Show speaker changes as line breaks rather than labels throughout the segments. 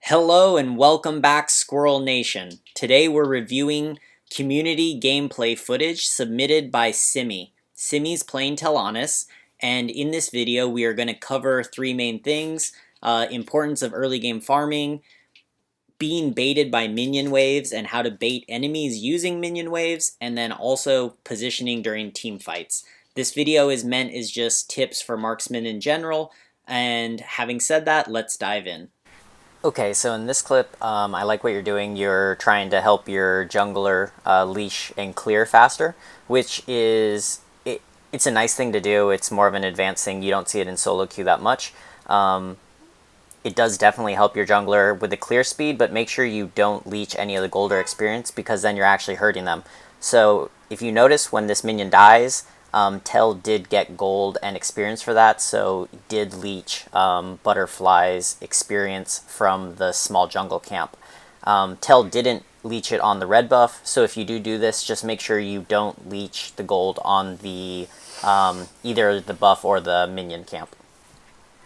Hello and welcome back, Squirrel Nation. Today we're reviewing community gameplay footage submitted by Simi. Simi's playing Tel'annas, and in this video we are going to cover three main things: importance of early game farming, being baited by minion waves and how to bait enemies using minion waves, and then also positioning during team fights. This video is meant as just tips for marksmen in general, and having said that, let's dive in. Okay, so in this clip, I like what you're doing. You're trying to help your jungler leash and clear faster, which is, it's a nice thing to do. It's more of an advanced thing. You don't see it in solo queue that much. It does definitely help your jungler with the clear speed, but make sure you don't leech any of the gold or experience, because then you're actually hurting them. So if you notice, when this minion dies, Tel did get gold and experience for that, so did leech Butterfly's experience from the small jungle camp. Tel didn't leech it on the red buff, so if you do this, just make sure you don't leech the gold on the either the buff or the minion camp.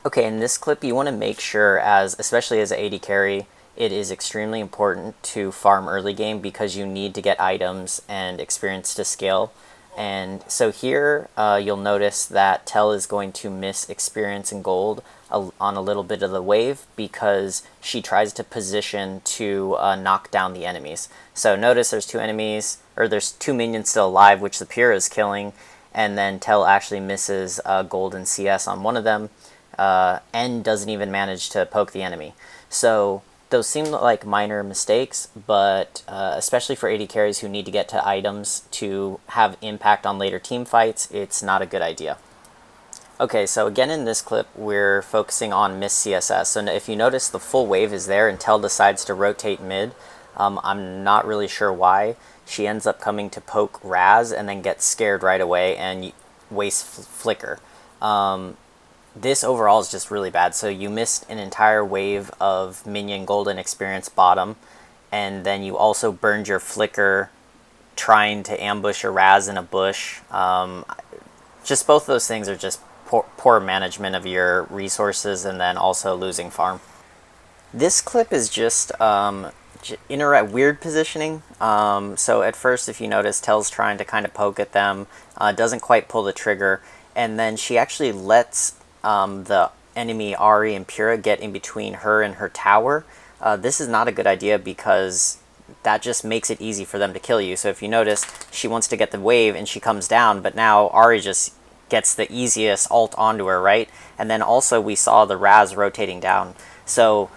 Okay, in this clip you want to make sure, especially as an AD carry, it is extremely important to farm early game because you need to get items and experience to scale. And so here you'll notice that Tel is going to miss experience and gold on a little bit of the wave because she tries to position to knock down the enemies. So notice there's there's two minions still alive, which the Pyrrha is killing, and then Tel actually misses gold and CS on one of them, and doesn't even manage to poke the enemy. So those seem like minor mistakes, but especially for AD carries who need to get to items to have impact on later team fights, it's not a good idea. Okay, so again in this clip, we're focusing on miss CSS. So if you notice, the full wave is there and Tel decides to rotate mid. I'm not really sure why. She ends up coming to poke Raz and then gets scared right away and wastes Flicker. This overall is just really bad. So you missed an entire wave of minion golden experience bottom, and then you also burned your Flicker trying to ambush a Raz in a bush. Just both of those things are just poor management of your resources, and then also losing farm. This clip is just weird positioning. So at first, if you notice, Tel's trying to kind of poke at them, doesn't quite pull the trigger, and then she actually lets the enemy Ahri and Pyrrha get in between her and her tower. This is not a good idea because that just makes it easy for them to kill you. So if you notice, she wants to get the wave and she comes down, but now Ahri just gets the easiest ult onto her, right? And then also we saw the Raz rotating down. So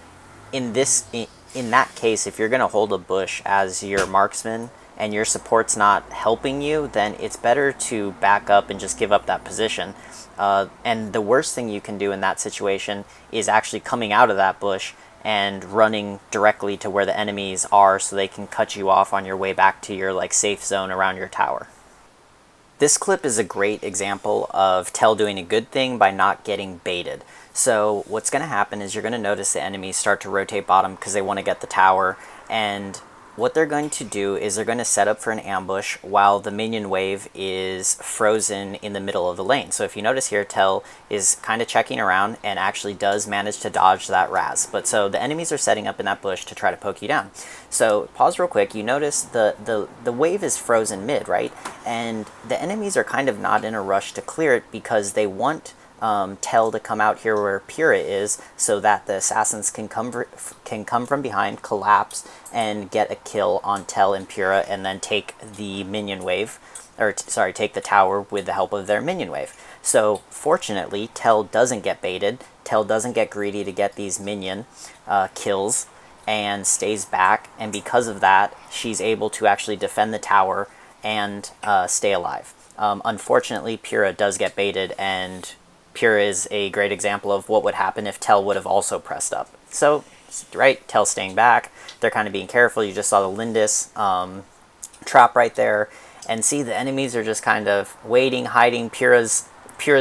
in that case, if you're going to hold a bush as your marksman and your support's not helping you, then it's better to back up and just give up that position. And the worst thing you can do in that situation is actually coming out of that bush and running directly to where the enemies are so they can cut you off on your way back to your safe zone around your tower. This clip is a great example of Tel doing a good thing by not getting baited. So what's going to happen is you're going to notice the enemies start to rotate bottom because they want to get the tower, and what they're going to do is they're going to set up for an ambush while the minion wave is frozen in the middle of the lane. So if you notice here, Tel is kind of checking around and actually does manage to dodge that Raz. But so the enemies are setting up in that bush to try to poke you down. So pause real quick. You notice the wave is frozen mid, right? And the enemies are kind of not in a rush to clear it because they want Tel to come out here where Pyrrha is, so that the assassins can come from behind, collapse, and get a kill on Tel and Pyrrha, and then take the minion wave, take the tower with the help of their minion wave. So fortunately, Tel doesn't get baited. Tel doesn't get greedy to get these minion kills, and stays back. And because of that, she's able to actually defend the tower and stay alive. Unfortunately, Pyrrha does get baited, and Pyrrha is a great example of what would happen if Tel would have also pressed up. So, right, Tel's staying back. They're kind of being careful. You just saw the Lindis trap right there. And see, the enemies are just kind of waiting, hiding. Pyrrha's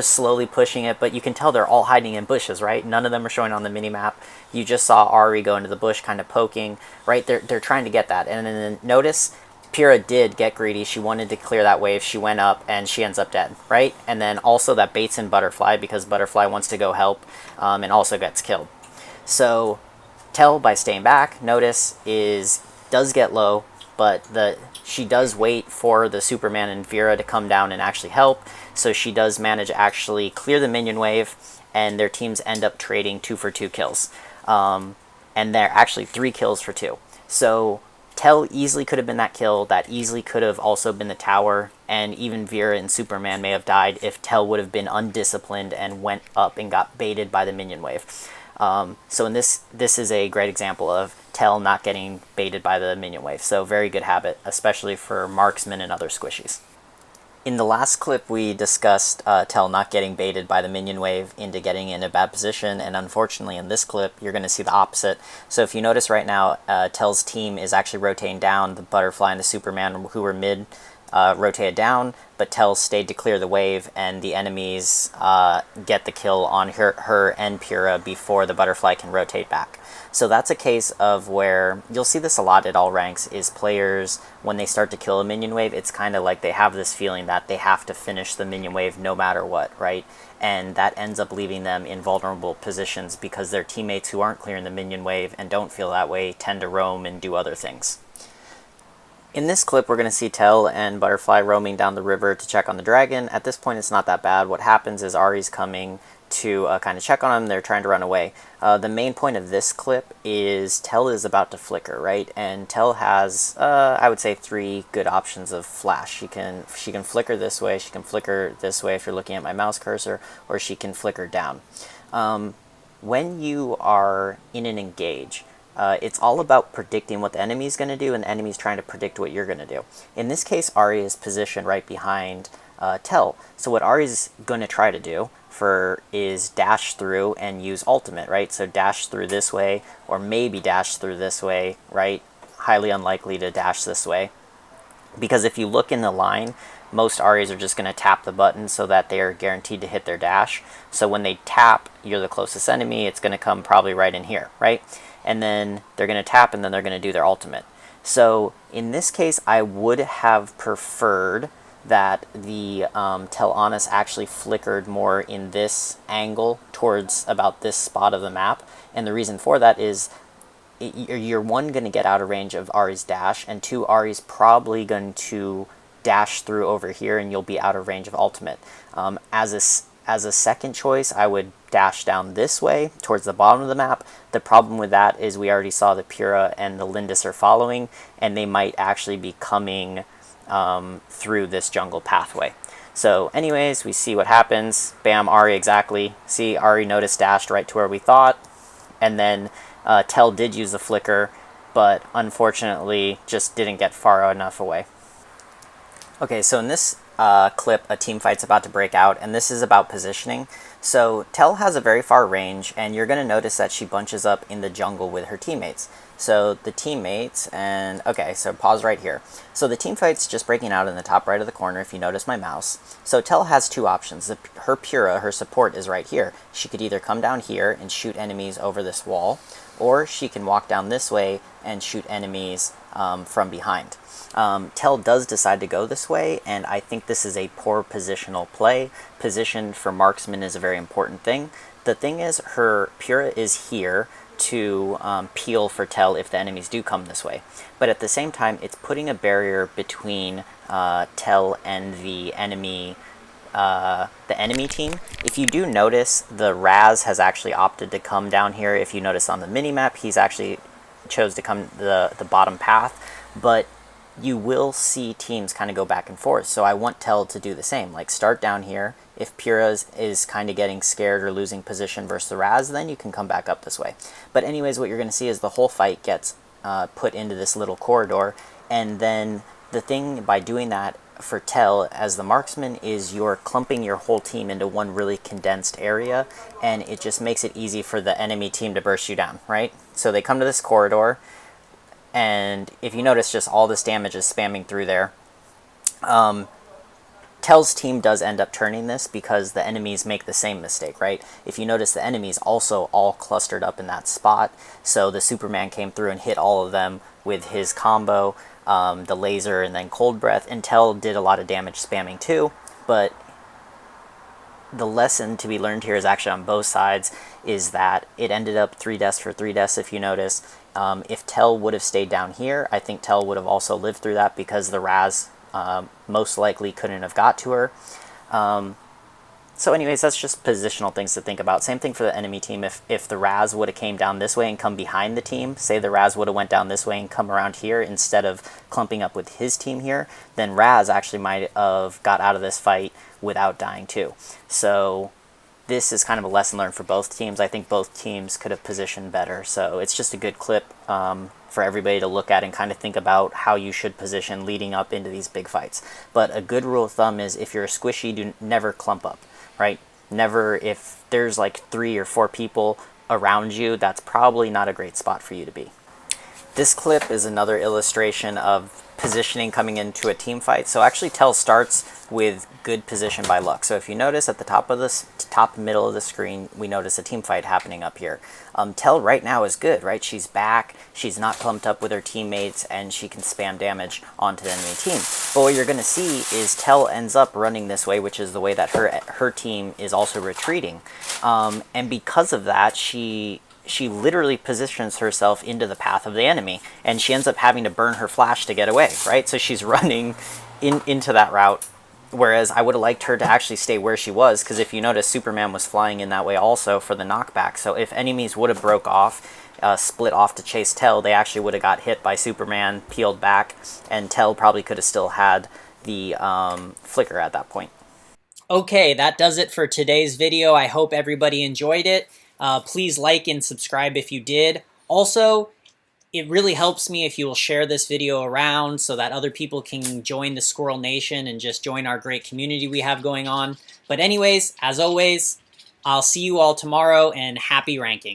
slowly pushing it, but you can tell they're all hiding in bushes, right? None of them are showing on the minimap. You just saw Ahri go into the bush kind of poking, right? They're trying to get that. And then notice Pyrrha did get greedy. She wanted to clear that wave. She went up and she ends up dead, right? And then also that baits in Butterfly because Butterfly wants to go help and also gets killed. So Tel, by staying back, notice, does get low, but she does wait for the Superman and Vera to come down and actually help, so she does manage to actually clear the minion wave, and their teams end up trading 2 for 2 kills. And they're actually 3 kills for 2. So Tel easily could have been that kill. That easily could have also been the tower, and even Vera and Superman may have died if Tel would have been undisciplined and went up and got baited by the minion wave. So in this is a great example of Tel not getting baited by the minion wave. So very good habit, especially for Marksman and other squishies. In the last clip, we discussed Tel not getting baited by the minion wave into getting in a bad position, and unfortunately in this clip, you're going to see the opposite. So if you notice right now, Tel's team is actually rotating down. The Butterfly and the Superman, who were mid, rotated down, but Tel stayed to clear the wave, and the enemies get the kill on her and Pyrrha before the Butterfly can rotate back. So that's a case of where you'll see this a lot at all ranks, is players, when they start to kill a minion wave, it's kind of like they have this feeling that they have to finish the minion wave no matter what, right? And that ends up leaving them in vulnerable positions because their teammates who aren't clearing the minion wave and don't feel that way tend to roam and do other things. In this clip, we're going to see Tel and Butterfly roaming down the river to check on the dragon. At this point, it's not that bad. What happens is Ari's coming to kind of check on them. They're trying to run away. The main point of this clip is Tel is about to flicker, right? And Tel has, I would say, 3 good options of flash. She can flicker this way, she can flicker this way if you're looking at my mouse cursor, or she can flicker down. When you are in an engage, it's all about predicting what the enemy's going to do, and the enemy's trying to predict what you're going to do. In this case, Ari is positioned right behind Tel. So what Ari's going to try to do is dash through and use ultimate, right? So dash through this way, or maybe dash through this way, right? Highly unlikely to dash this way. Because if you look in the line, most Aries are just going to tap the button so that they are guaranteed to hit their dash. So when they tap, you're the closest enemy, it's going to come probably right in here, right? And then they're going to tap, and then they're going to do their ultimate. So in this case, I would have preferred that the Tel'annas actually flickered more in this angle towards about this spot of the map. And the reason for that is you're one, going to get out of range of Ari's dash, and 2, Ari's probably going to dash through over here and you'll be out of range of ultimate. As a second choice, I would dash down this way towards the bottom of the map. The problem with that is we already saw the Pyrrha and the Lindis are following, and they might actually be coming through this jungle pathway. So anyways, we see what happens. Bam, Ari exactly. See, Ari noticed dashed right to where we thought. And then Tel did use the flicker, but unfortunately just didn't get far enough away. Okay, so in this clip, a team fight's about to break out, and this is about positioning. So Tel has a very far range, and you're going to notice that she bunches up in the jungle with her teammates. So the teammates, and okay, so pause right here. So the team fight's just breaking out in the top right of the corner, if you notice my mouse. So Tel has 2 options. Her Pyrrha, her support, is right here. She could either come down here and shoot enemies over this wall, or she can walk down this way and shoot enemies from behind. Tel does decide to go this way, and I think this is a poor positional play. Position for Marksman is a very important thing. The thing is, her Pyrrha is here to peel for Tel if the enemies do come this way. But at the same time, it's putting a barrier between Tel and the enemy team. If you do notice, the Raz has actually opted to come down here. If you notice on the minimap, he's actually chose to come the bottom path, but you will see teams kind of go back and forth. So I want Tel to do the same, like start down here. If Pyrrha is kind of getting scared or losing position versus the Raz, then you can come back up this way. But anyways, what you're going to see is the whole fight gets put into this little corridor, and then the thing by doing that for Tel as the marksman is you're clumping your whole team into one really condensed area, and it just makes it easy for the enemy team to burst you down, right? So they come to this corridor, and if you notice, just all this damage is spamming through there. Tel's team does end up turning this because the enemies make the same mistake, right? If you notice, the enemies also all clustered up in that spot, so the Superman came through and hit all of them with his combo, the laser and then cold breath, and Tel did a lot of damage spamming too, but the lesson to be learned here is actually on both sides, is that it ended up 3 deaths for 3 deaths, if you notice. If Tel would have stayed down here, I think Tel would have also lived through that because the Raz most likely couldn't have got to her. So anyways, that's just positional things to think about. Same thing for the enemy team. If the Raz would have came down this way and come behind the team, say the Raz would have went down this way and come around here instead of clumping up with his team here, then Raz actually might have got out of this fight without dying too. So this is kind of a lesson learned for both teams. I think both teams could have positioned better. So it's just a good clip for everybody to look at and kind of think about how you should position leading up into these big fights. But a good rule of thumb is if you're a squishy, never clump up. Right? Never, if there's like 3 or 4 people around you, that's probably not a great spot for you to be. This clip is another illustration of positioning coming into a team fight. So actually Tel starts with good position by luck. So if you notice at the top middle of the screen, we notice a team fight happening up here. Tel right now is good, right? She's back, she's not clumped up with her teammates, and she can spam damage onto the enemy team. But what you're going to see is Tel ends up running this way, which is the way that her team is also retreating. And because of that, she literally positions herself into the path of the enemy, and she ends up having to burn her flash to get away, right? So she's running into that route, whereas I would have liked her to actually stay where she was, because if you notice, Superman was flying in that way also for the knockback. So if enemies would have broke off, split off to chase Tel, they actually would have got hit by Superman, peeled back, and Tel probably could have still had the flicker at that point. Okay, that does it for today's video. I hope everybody enjoyed it. Please like and subscribe if you did. Also, it really helps me if you will share this video around so that other people can join the Squirrel Nation and just join our great community we have going on. But anyways, as always, I'll see you all tomorrow, and happy ranking.